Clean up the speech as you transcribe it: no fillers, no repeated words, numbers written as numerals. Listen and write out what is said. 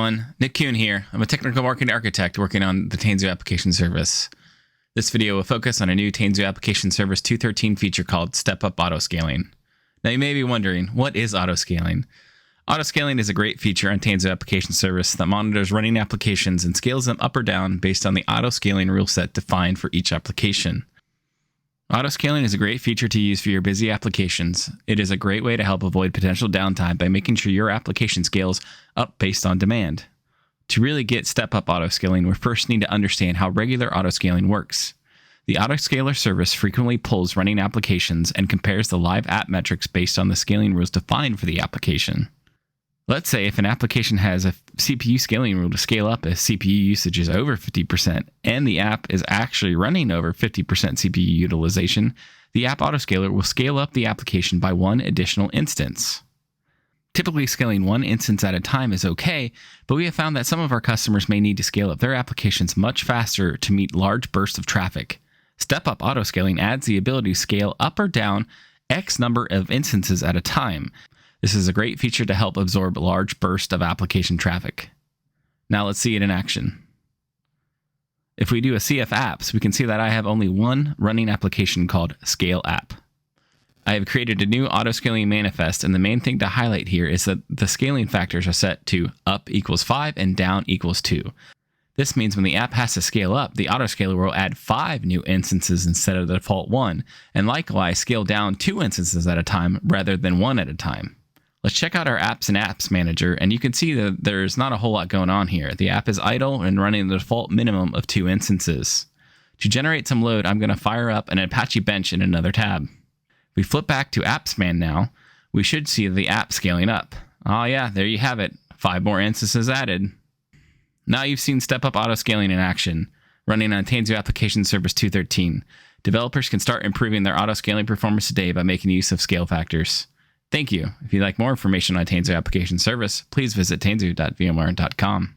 everyone, Nick Kuhn here. I'm a technical marketing architect working on the Tanzu application service. This video will focus on a new Tanzu application service 2.13 feature called StepUp Autoscaling. Now you may be wondering, what is autoscaling? Autoscaling is a great feature on Tanzu application service that monitors running applications and scales them up or down based on the autoscaling rule set defined for each application. Autoscaling is a great feature to use for your busy applications. It is a great way to help avoid potential downtime by making sure your application scales up based on demand. To really get StepUp Autoscaling, we first need to understand how regular autoscaling works. The autoscaler service frequently pulls running applications and compares the live app metrics based on the scaling rules defined for the application. Let's say if an application has a CPU scaling rule to scale up as CPU usage is over 50% and the app is actually running over 50% CPU utilization, the app autoscaler will scale up the application by one additional instance. Typically, scaling one instance at a time is okay, but we have found that some of our customers may need to scale up their applications much faster to meet large bursts of traffic. StepUp Autoscaling adds the ability to scale up or down X number of instances at a time. This is a great feature to help absorb large bursts of application traffic. Now let's see it in action. If we do a CF apps, we can see that I have only one running application called Scale App. I have created a new autoscaling manifest, and the main thing to highlight here is that the scaling factors are set to up equals 5 and down equals 2. This means when the app has to scale up, the autoscaler will add 5 new instances instead of the default 1, and likewise scale down 2 instances at a time rather than 1 at a time. Let's check out our apps and apps manager, and you can see that there's not a whole lot going on here. The app is idle and running the default minimum of 2 instances. To generate some load, I'm going to fire up an Apache bench in another tab. If we flip back to AppSman now, we should see the app scaling up. Oh yeah, there you have it. 5 more instances added. Now you've seen StepUp Autoscaling in action, running on Tanzu Application Service 2.13. Developers can start improving their autoscaling performance today by making use of scale factors. Thank you. If you'd like more information on Tanzu Application Service, please visit tanzu.vmware.com.